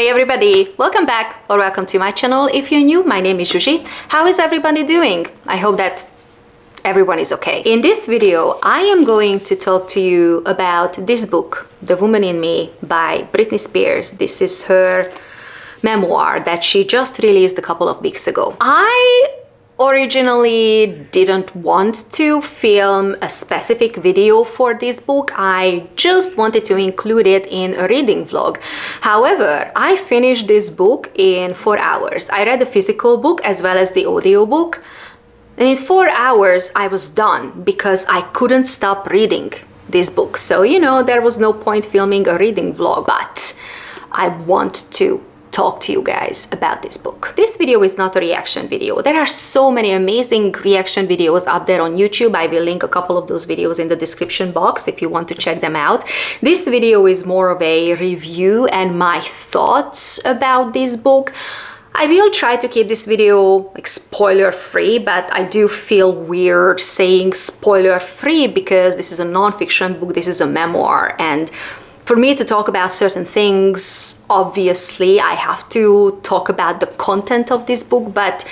Hey everybody, welcome back or welcome to my channel. If you're new, my name is Zsuzsi. How is everybody doing? I hope that everyone is okay. In this video, I am going to talk to you about this book, The Woman in Me by Britney Spears. This is her memoir that she just released a couple of weeks ago. I originally didn't want to film a specific video for this book. I just wanted to include it in a reading vlog. However, I finished this book in 4 hours. I read the physical book as well as the audio book. And in 4 hours, I was done because I couldn't stop reading this book. So, there was no point filming a reading vlog, but I want to talk to you guys about this book. This video is not a reaction video. There are so many amazing reaction videos up there on YouTube. I will link a couple of those videos in the description box if you want to check them out. This video is more of a review and my thoughts about this book. I will try to keep this video spoiler free, but I do feel weird saying spoiler free because this is a non-fiction book, this is a memoir, and for me to talk about certain things, obviously I have to talk about the content of this book, but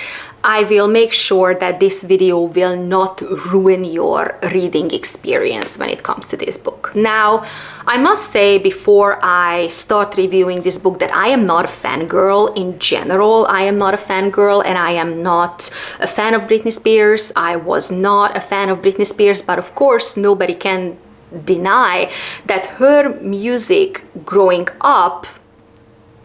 I will make sure that this video will not ruin your reading experience when it comes to this book. Now, I must say before I start reviewing this book that I am not a fangirl in general. I am not a fangirl and I am not a fan of Britney Spears. I was not a fan of Britney Spears, but of course nobody can deny that her music growing up,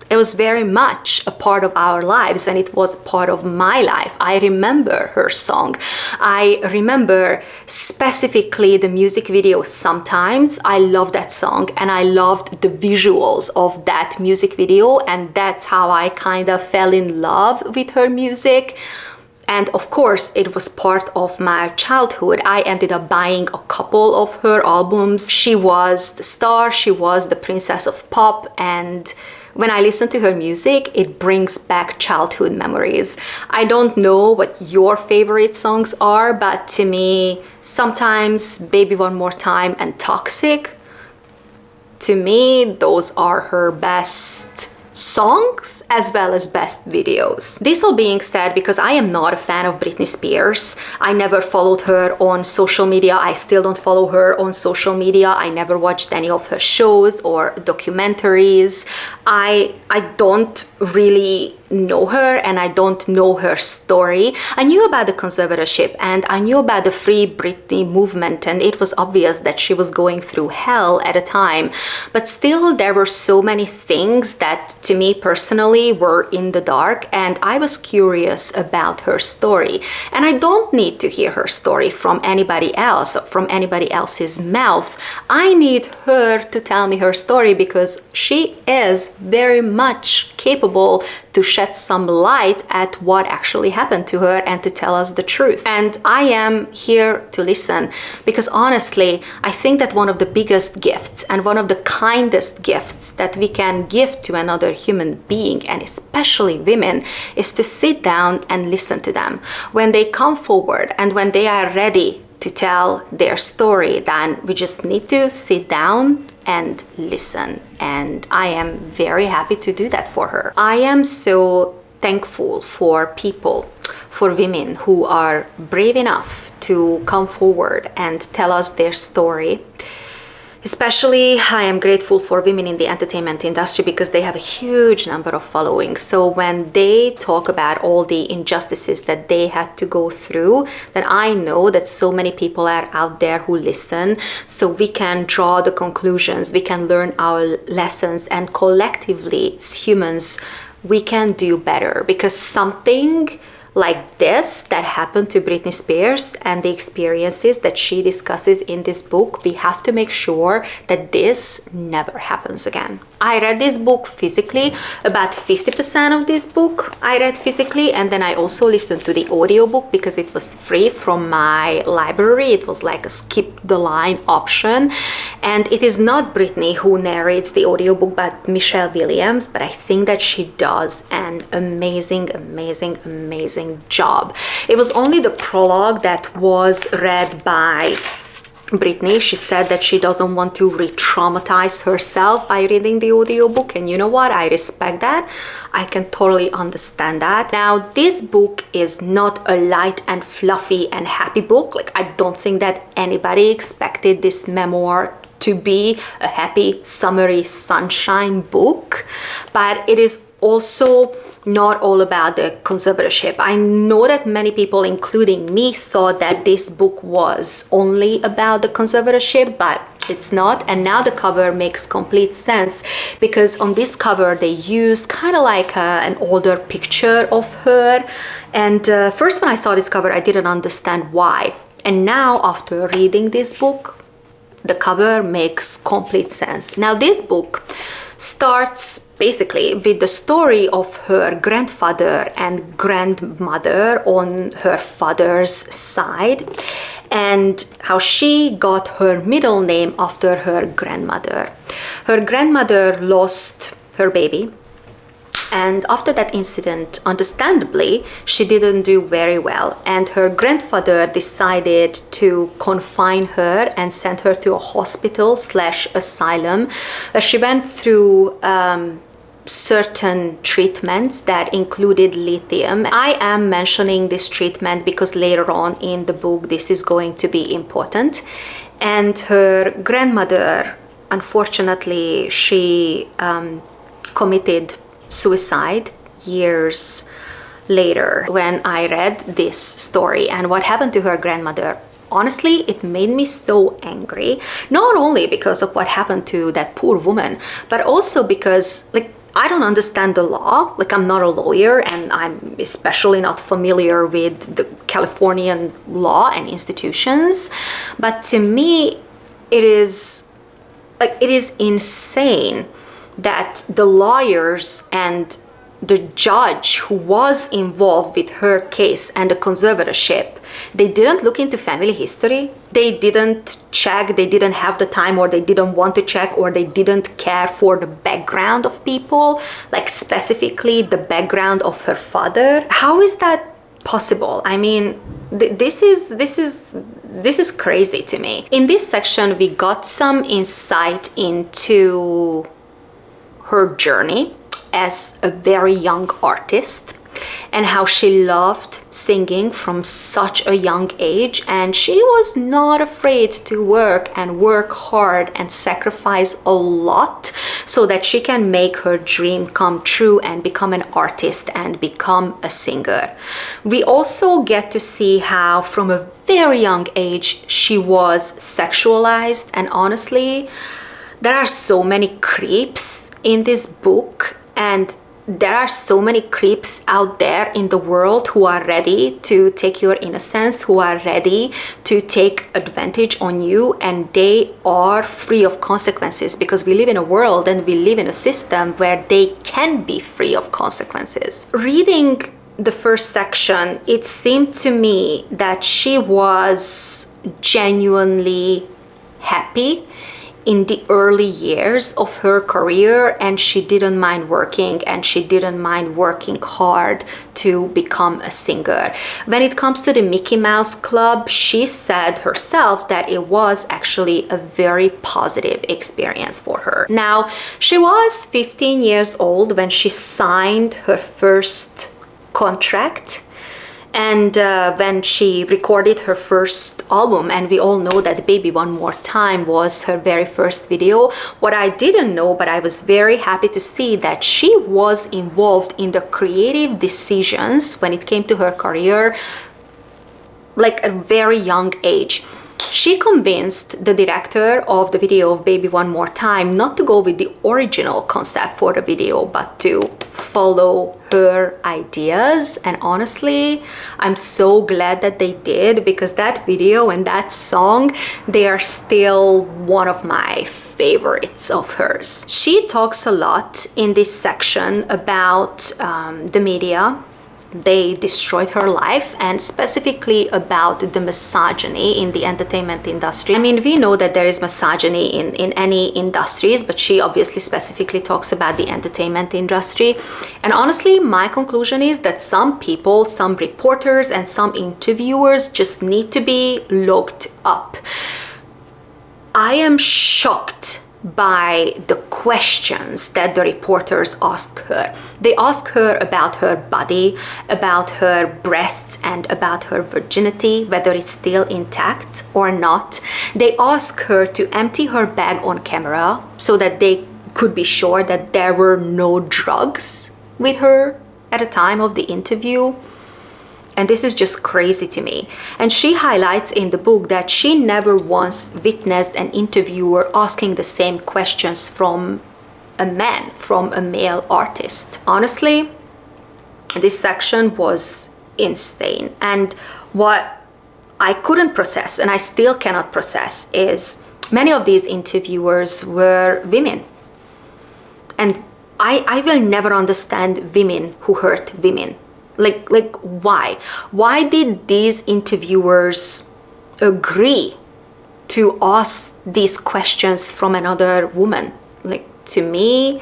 it was very much a part of our lives and it was part of my life. I remember her song. I remember specifically the music video sometimes. I love that song and I loved the visuals of that music video, and that's how I kind of fell in love with her music. And of course, it was part of my childhood. I ended up buying a couple of her albums. She was the star, she was the princess of pop, and when I listen to her music, it brings back childhood memories. I don't know what your favorite songs are, but to me, sometimes Baby One More Time and Toxic, to me, those are her best songs as well as best videos. This all being said, because I am not a fan of Britney Spears, I never followed her on social media. I still don't follow her on social media. I never watched any of her shows or documentaries. I don't really know her and I don't know her story. I knew about the conservatorship and I knew about the Free Britney movement, and it was obvious that she was going through hell at a time, but still there were so many things that to me personally were in the dark, and I was curious about her story. And I don't need to hear her story from anybody else, from anybody else's mouth. I need her to tell me her story because she is very much capable to shed some light at what actually happened to her and to tell us the truth. And I am here to listen because honestly, I think that one of the biggest gifts and one of the kindest gifts that we can give to another human being, and especially women, is to sit down and listen to them. When they come forward and when they are ready to tell their story, then we just need to sit down and listen. And I am very happy to do that for her. I am so thankful for people, for women who are brave enough to come forward and tell us their story. Especially, I am grateful for women in the entertainment industry because they have a huge number of followings. So when they talk about all the injustices that they had to go through, then I know that so many people are out there who listen. So we can draw the conclusions, we can learn our lessons, and collectively as humans, we can do better, because something like this that happened to Britney Spears and the experiences that she discusses in this book, we have to make sure that this never happens again. I read this book physically, about 50% of this book I read physically, and then I also listened to the audiobook because it was free from my library. It was like a skip the line option, and it is not Britney who narrates the audiobook but Michelle Williams, but I think that she does an amazing job. It was only the prologue that was read by Britney. She said that she doesn't want to re-traumatize herself by reading the audiobook, and you know what? I respect that. I can totally understand that. Now, this book is not a light and fluffy and happy book. Like, I don't think that anybody expected this memoir to be a happy, summery, sunshine book, but it is also not all about the conservatorship. I know that many people, including me, thought that this book was only about the conservatorship, but it's not. And now the cover makes complete sense, because on this cover they used kind of like an older picture of her. And first when I saw this cover, I didn't understand why. And now after reading this book, the cover makes complete sense. Now this book starts basically with the story of her grandfather and grandmother on her father's side, and how she got her middle name after her grandmother. Her grandmother lost her baby, and after that incident, understandably, she didn't do very well, and her grandfather decided to confine her and send her to a hospital / asylum. She went through certain treatments that included lithium. I am mentioning this treatment because later on in the book this is going to be important. And her grandmother, unfortunately, she committed suicide years later when I read this story. And what happened to her grandmother, honestly, it made me so angry, not only because of what happened to that poor woman, but also because, like, I don't understand the law. Like, I'm not a lawyer, and I'm especially not familiar with the Californian law and institutions. But to me, it is insane that the lawyers and the judge who was involved with her case and the conservatorship, they didn't look into family history. They didn't check, they didn't have the time, or they didn't want to check, or they didn't care for the background of people, like specifically the background of her father. How is that possible? I mean, this is crazy to me. In this section, we got some insight into her journey as a very young artist, and how she loved singing from such a young age, and she was not afraid to work hard and sacrifice a lot so that she can make her dream come true and become an artist and become a singer. We also get to see how from a very young age she was sexualized, and honestly, there are so many creeps in this book, and there are so many creeps out there in the world who are ready to take your innocence, who are ready to take advantage on you, and they are free of consequences, because we live in a world and we live in a system where they can be free of consequences. Reading the first section, it seemed to me that she was genuinely happy in the early years of her career, and she didn't mind working, and she didn't mind working hard to become a singer. When it comes to the Mickey Mouse Club, she said herself that it was actually a very positive experience for her. Now, she was 15 years old when she signed her first contract, and when she recorded her first album, and we all know that Baby One More Time was her very first video. What I didn't know, but I was very happy to see, that she was involved in the creative decisions when it came to her career, like a very young age. She convinced the director of the video of Baby One More Time not to go with the original concept for the video, but to follow her ideas. And honestly, I'm so glad that they did, because that video and that song, they are still one of my favorites of hers. She talks a lot in this section about the media. They destroyed her life, and specifically about the misogyny in the entertainment industry. I mean, we know that there is misogyny in any industries, but she obviously specifically talks about the entertainment industry. And honestly, my conclusion is that some people, some reporters and some interviewers just need to be looked up. I am shocked by the questions that the reporters asked her. They asked her about her body, about her breasts, and about her virginity, whether it's still intact or not. They asked her to empty her bag on camera so that they could be sure that there were no drugs with her at the time of the interview. And this is just crazy to me. And she highlights in the book that she never once witnessed an interviewer asking the same questions from a man, from a male artist. Honestly, this section was insane. And what I couldn't process, and I still cannot process, is many of these interviewers were women. And I will never understand women who hurt women. Like why? Why did these interviewers agree to ask these questions from another woman? Like, to me,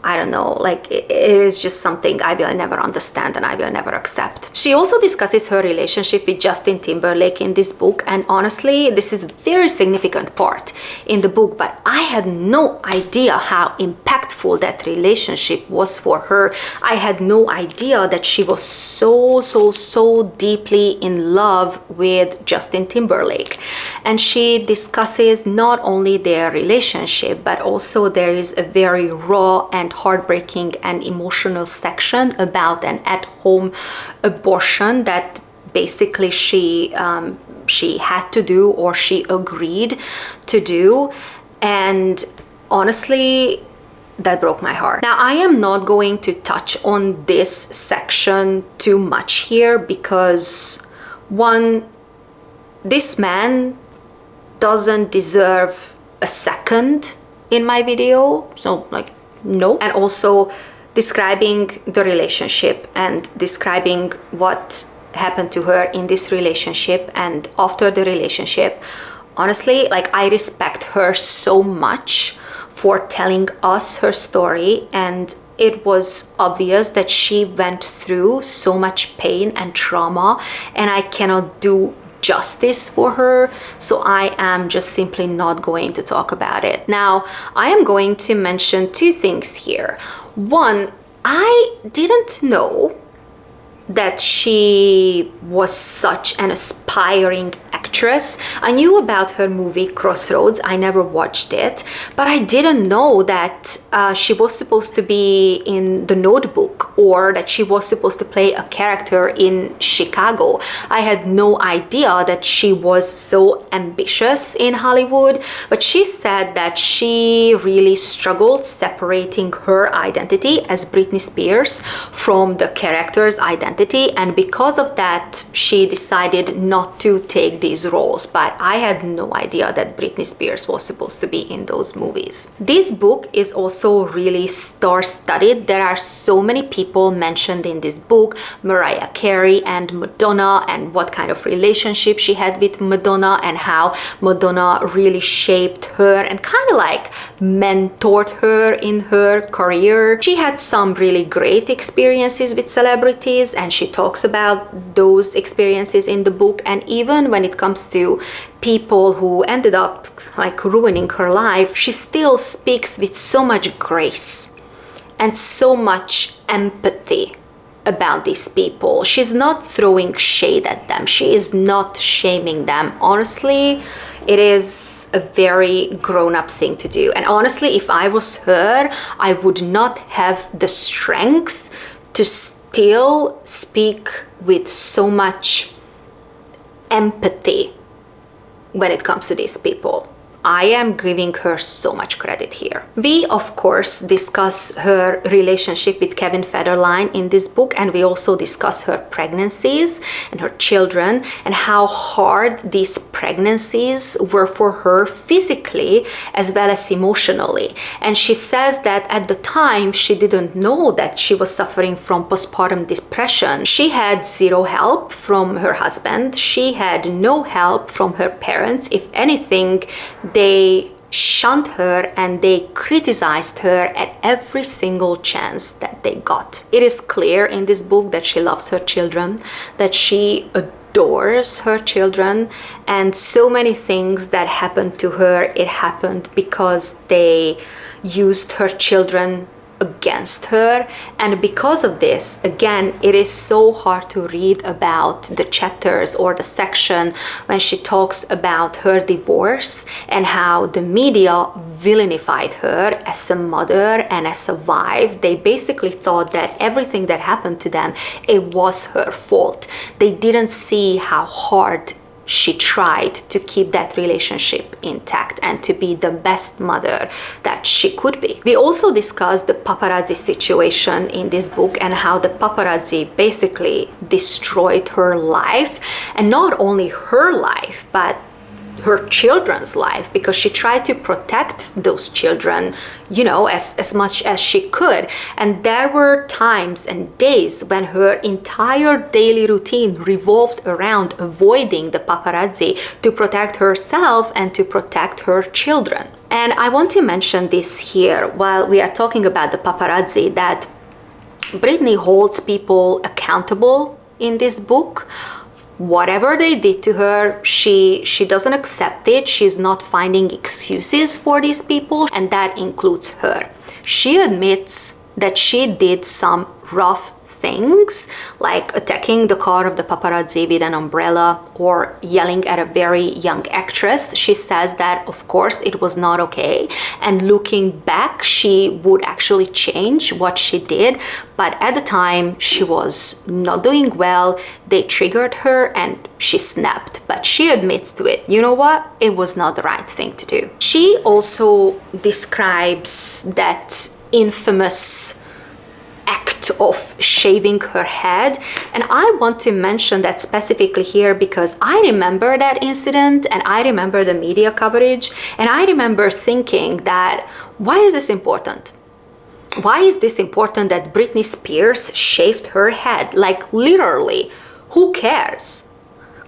I don't know, like it is just something I will never understand and I will never accept. She also discusses her relationship with Justin Timberlake in this book, and honestly, this is a very significant part in the book, but I had no idea how impactful that relationship was for her. I had no idea that she was so deeply in love with Justin Timberlake. And she discusses not only their relationship, but also there is a very raw and heartbreaking and emotional section about an at-home abortion that basically she had to do, or she agreed to do. And honestly, that broke my heart. Now, I am not going to touch on this section too much here because, one, this man doesn't deserve a second in my video, so like, no. And also describing the relationship and describing what happened to her in this relationship and after the relationship. Honestly, like, I respect her so much for telling us her story, and it was obvious that she went through so much pain and trauma, and I cannot do justice for her, so I am just simply not going to talk about it. Now, I am going to mention two things here. One, I didn't know that she was such an aspiring actress. I knew about her movie Crossroads. I never watched it, but I didn't know that she was supposed to be in The Notebook, or that she was supposed to play a character in Chicago. I had no idea that she was so ambitious in Hollywood, but she said that she really struggled separating her identity as Britney Spears from the character's identity, and because of that she decided not to take these roles. But I had no idea that Britney Spears was supposed to be in those movies. This book is also really star-studded. There are so many people mentioned in this book: Mariah Carey and Madonna, and what kind of relationship she had with Madonna, and how Madonna really shaped her and kind of like mentored her in her career. She had some really great experiences with celebrities, and she talks about those experiences in the book. And even when it comes to people who ended up like ruining her life, she still speaks with so much grace and so much empathy about these people. She's not throwing shade at them. She is not shaming them. Honestly, it is a very grown-up thing to do. And honestly, if I was her, I would not have the strength to still speak with so much empathy when it comes to these people. I am giving her so much credit here. We, of course, discuss her relationship with Kevin Federline in this book, and we also discuss her pregnancies and her children, and how hard these pregnancies were for her physically as well as emotionally. And she says that at the time she didn't know that she was suffering from postpartum depression. She had zero help from her husband. She had no help from her parents. If anything, they shunned her and they criticized her at every single chance that they got. It is clear in this book that she loves her children, that she adores her children, and so many things that happened to her, it happened because they used her children against her. And because of this, again, it is so hard to read about the chapters or the section when she talks about her divorce and how the media villainified her as a mother and as a wife. They basically thought that everything that happened to them, it was her fault. They didn't see how hard she tried to keep that relationship intact and to be the best mother that she could be. We also discussed the paparazzi situation in this book and how the paparazzi basically destroyed her life, and not only her life, but her children's life, because she tried to protect those children, you know, as much as she could. And there were times and days when her entire daily routine revolved around avoiding the paparazzi to protect herself and to protect her children. And I want to mention this here while we are talking about the paparazzi, that Britney holds people accountable in this book. Whatever they did to her, she doesn't accept it. She's not finding excuses for these people, and that includes her. She admits that she did some rough things, like attacking the car of the paparazzi with an umbrella or yelling at a very young actress. She says that, of course, it was not okay, and looking back, she would actually change what she did, but at the time, she was not doing well. They triggered her and she snapped, but she admits to it. You know what? It was not the right thing to do. She also describes that infamous act of shaving her head, and I want to mention that specifically here because I remember that incident and I remember the media coverage, and I remember thinking that, why is this important? Why is this important that Britney Spears shaved her head? Like, literally, who cares?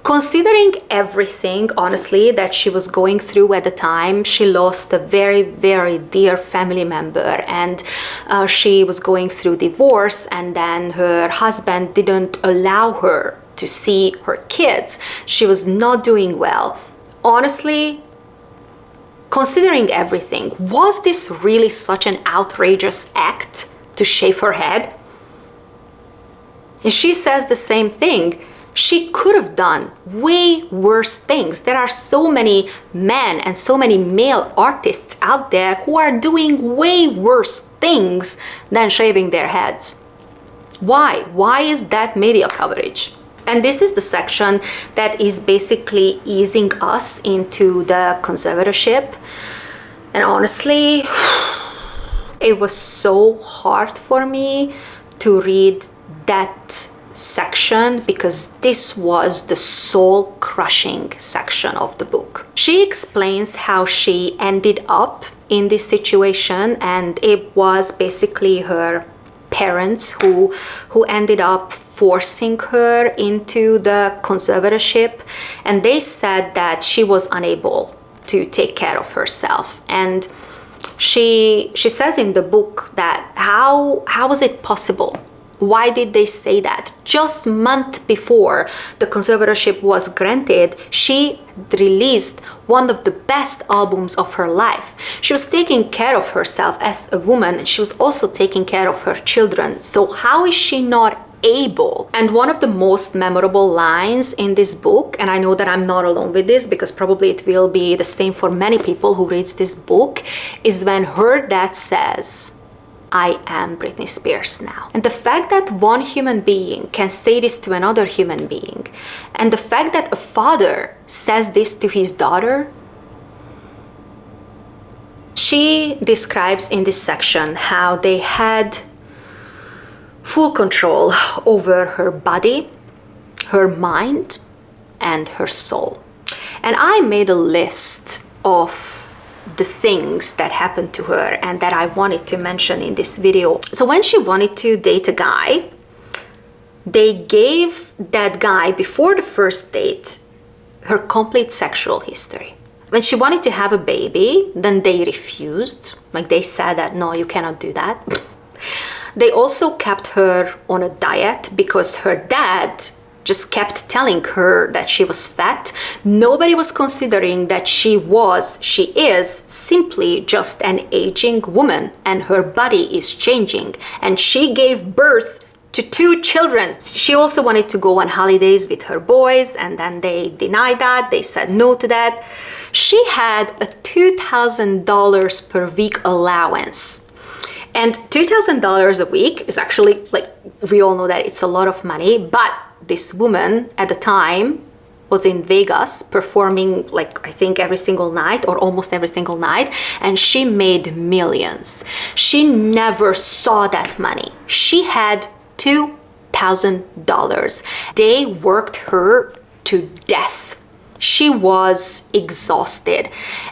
Considering everything, honestly, that she was going through at the time, she lost a very, very dear family member, and she was going through divorce, and then her husband didn't allow her to see her kids. She was not doing well. Honestly, considering everything, was this really such an outrageous act to shave her head? And she says the same thing. She could have done way worse things. There are so many men and so many male artists out there who are doing way worse things than shaving their heads. Why? Why is that media coverage? And this is the section that is basically easing us into the conservatorship. And honestly, it was so hard for me to read that section because this was the soul-crushing section of the book. She explains how she ended up in this situation, and it was basically her parents who ended up forcing her into the conservatorship, and they said that she was unable to take care of herself. And she says in the book that how was it possible? Why did they say that? Just a month before the conservatorship was granted, she released one of the best albums of her life. She was taking care of herself as a woman, and she was also taking care of her children. So how is she not able? And one of the most memorable lines in this book, and I know that I'm not alone with this because probably it will be the same for many people who reads this book, is when her dad says, "I am Britney Spears now." And the fact that one human being can say this to another human being, and the fact that a father says this to his daughter, she describes in this section how they had full control over her body, her mind, and her soul. And I made a list of the things that happened to her and that I wanted to mention in this video. So when she wanted to date a guy, they gave that guy, before the first date, her complete sexual history. When she wanted to have a baby, then they refused. Like, they said that, no, you cannot do that. They also kept her on a diet because her dad just kept telling her that she was fat. Nobody was considering that she is simply just an aging woman, and her body is changing, and she gave birth to 2 children. She also wanted to go on holidays with her boys, and then they denied that. They said no to that. She had a $2,000 per week allowance. And $2,000 a week is actually, like, we all know that it's a lot of money, but this woman at the time was in Vegas performing, like, I think every single night or almost every single night, and she made millions. She never saw that money. She had $2,000. They worked her to death. She was exhausted.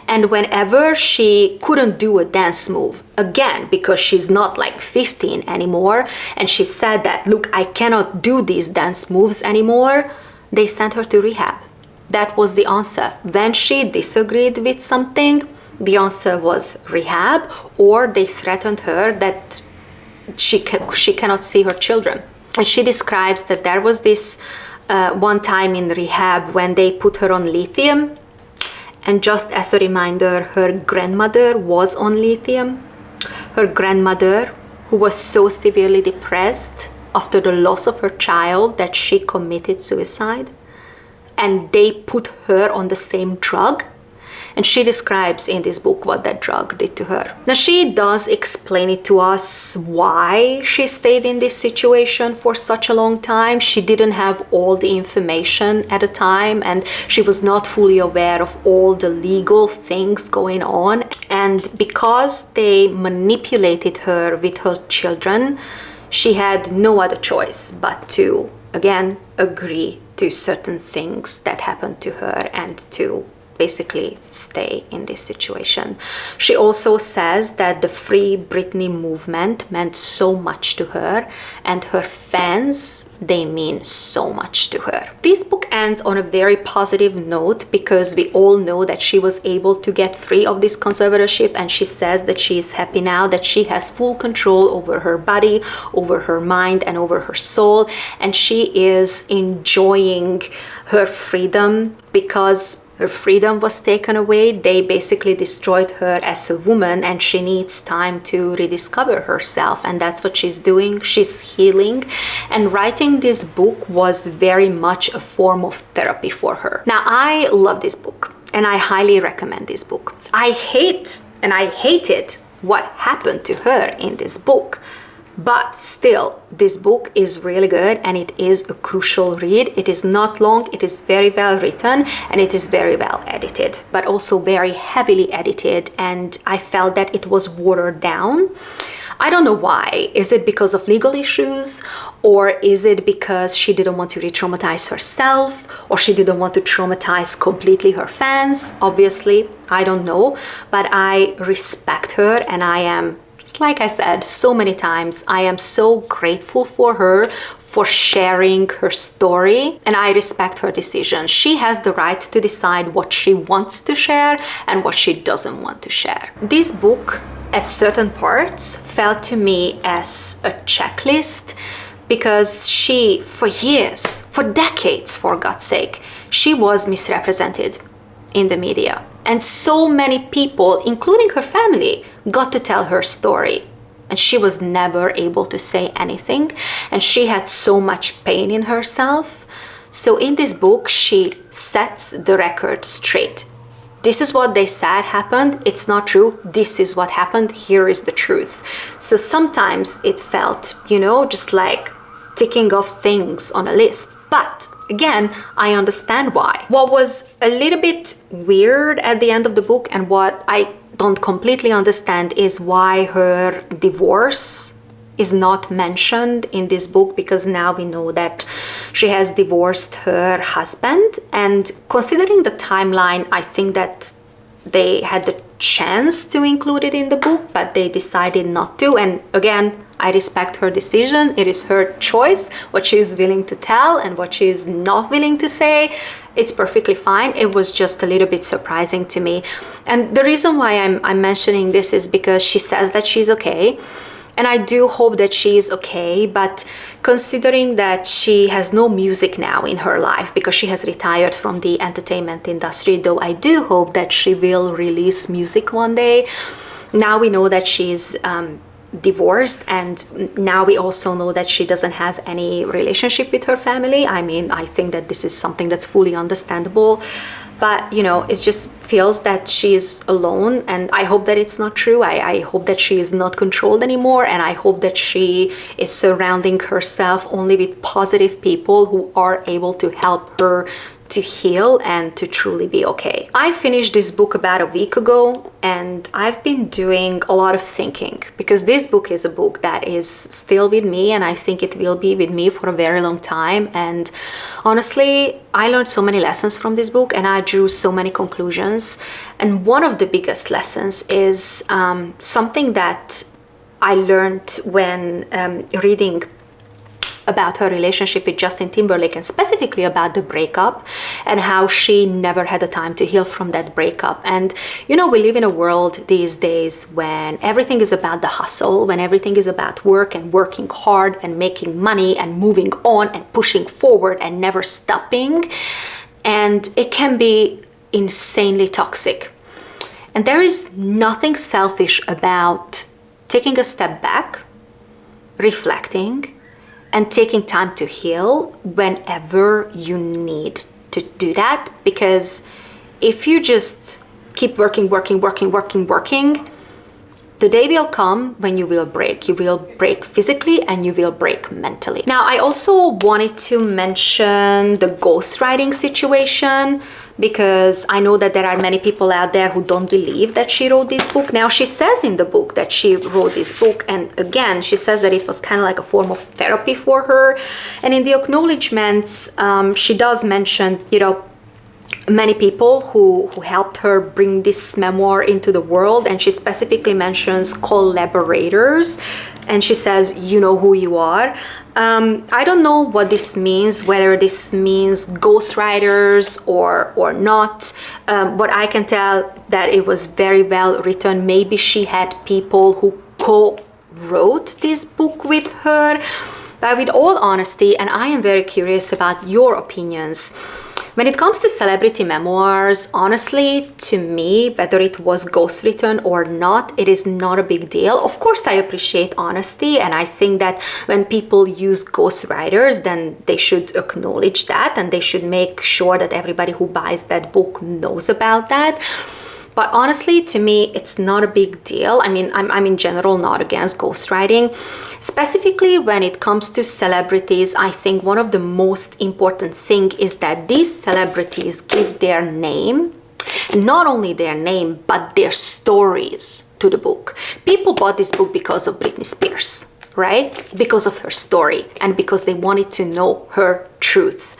And whenever she couldn't do a dance move, again, because she's not like 15 anymore, and she said that, look, I cannot do these dance moves anymore, they sent her to rehab. That was the answer. When she disagreed with something, the answer was rehab, or they threatened her that she cannot see her children. And she describes that there was this one time in rehab when they put her on lithium, and just as a reminder, her grandmother was on lithium. Her grandmother, who was so severely depressed after the loss of her child that she committed suicide, and they put her on the same drug. And she describes in this book what that drug did to her. Now, she does explain it to us why she stayed in this situation for such a long time. She didn't have all the information at the time, and she was not fully aware of all the legal things going on. And because they manipulated her with her children, she had no other choice but to, again, agree to certain things that happened to her and to basically stay in this situation. She also says that the Free Britney movement meant so much to her, and her fans, they mean so much to her. This book ends on a very positive note because we all know that she was able to get free of this conservatorship, and she says that she is happy now, that she has full control over her body, over her mind, and over her soul, and she is enjoying her freedom because her freedom was taken away. They basically destroyed her as a woman, and she needs time to rediscover herself, and that's what she's doing. She's healing, and writing this book was very much a form of therapy for her. Now, I love this book, and I highly recommend this book. I hated what happened to her in this book. But still, this book is really good, and it is a crucial read. It is not long, it is very well written, and it is very well edited, but also very heavily edited, and I felt that it was watered down. I don't know why. Is it because of legal issues? Or is it because she didn't want to re-traumatize herself? Or she didn't want to traumatize completely her fans? Obviously, I don't know. But I respect her, and I am, like I said so many times, I am so grateful for her for sharing her story, and I respect her decision. She has the right to decide what she wants to share and what she doesn't want to share. This book, at certain parts, felt to me as a checklist because she, for years, for decades, for God's sake, she was misrepresented in the media. And so many people, including her family, got to tell her story. And she was never able to say anything. And she had so much pain in herself. So in this book, she sets the record straight. This is what they said happened. It's not true. This is what happened. Here is the truth. So sometimes it felt, just like ticking off things on a list. But again, I understand why. What was a little bit weird at the end of the book, and what I don't completely understand, is why her divorce is not mentioned in this book, because now we know that she has divorced her husband. And considering the timeline, I think that they had the chance to include it in the book, but they decided not to. And again, I respect her decision. It is her choice, what she is willing to tell and what she is not willing to say. It's perfectly fine. It was just a little bit surprising to me. And the reason why I'm mentioning this is because she says that she's okay. And I do hope that she is okay, but considering that she has no music now in her life because she has retired from the entertainment industry, though I do hope that she will release music one day. Now we know that she's divorced, and now we also know that she doesn't have any relationship with her family. I mean, I think that this is something that's fully understandable, but you know, it just feels that she is alone, and I hope that it's not true. I hope that she is not controlled anymore, and I hope that she is surrounding herself only with positive people who are able to help her to heal and to truly be okay. I finished this book about a week ago, and I've been doing a lot of thinking because this book is a book that is still with me, and I think it will be with me for a very long time. And honestly, I learned so many lessons from this book, and I drew so many conclusions. And one of the biggest lessons is something that I learned when reading about her relationship with Justin Timberlake, and specifically about the breakup and how she never had the time to heal from that breakup. And you know, we live in a world these days when everything is about the hustle, when everything is about work and working hard and making money and moving on and pushing forward and never stopping. And it can be insanely toxic. And there is nothing selfish about taking a step back, reflecting, and taking time to heal whenever you need to do that. Because if you just keep working, the day will come when you will break. You will break physically and you will break mentally. Now, I also wanted to mention the ghostwriting situation, because I know that there are many people out there who don't believe that she wrote this book. Now, she says in the book that she wrote this book, and again, she says that it was kind of like a form of therapy for her. And in the acknowledgements, she does mention, you know, many people who helped her bring this memoir into the world, and she specifically mentions collaborators, and she says, you know who you are. I don't know what this means, whether this means ghostwriters or not, but I can tell that it was very well written. Maybe she had people who co-wrote this book with her. But with all honesty, and I am very curious about your opinions, when it comes to celebrity memoirs, honestly, to me, whether it was ghostwritten or not, it is not a big deal. Of course, I appreciate honesty, and I think that when people use ghostwriters, then they should acknowledge that, and they should make sure that everybody who buys that book knows about that. But honestly, to me, it's not a big deal. I mean, I'm in general not against ghostwriting. Specifically when it comes to celebrities, I think one of the most important thing is that these celebrities give their name, not only their name, but their stories to the book. People bought this book because of Britney Spears, right? Because of her story and because they wanted to know her truth.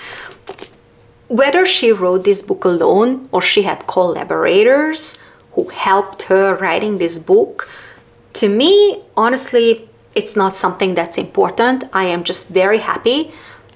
Whether she wrote this book alone or she had collaborators who helped her writing this book, to me, honestly, it's not something that's important. I am just very happy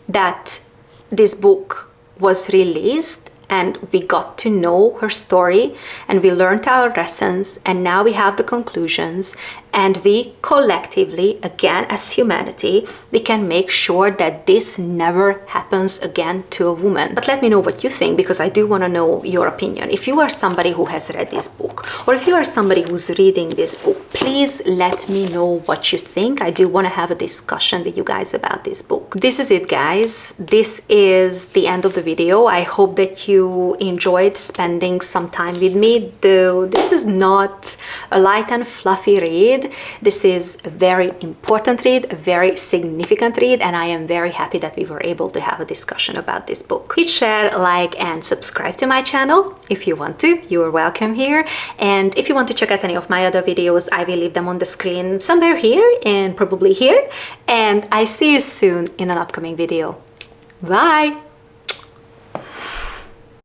that this book was released and we got to know her story and we learned our lessons, and now we have the conclusions, and we collectively, again as humanity, we can make sure that this never happens again to a woman. But let me know what you think, because I do want to know your opinion. If you are somebody who has read this book, or if you are somebody who's reading this book, please let me know what you think. I do want to have a discussion with you guys about this book. This is it, guys. This is the end of the video. I hope that you enjoyed spending some time with me, though this is not a light and fluffy read. This is a very important read, a very significant read, and I am very happy that we were able to have a discussion about this book. Hit share, like, and subscribe to my channel if you want to. You are welcome here. And if you want to check out any of my other videos, I will leave them on the screen somewhere here and probably here. And I see you soon in an upcoming video. Bye!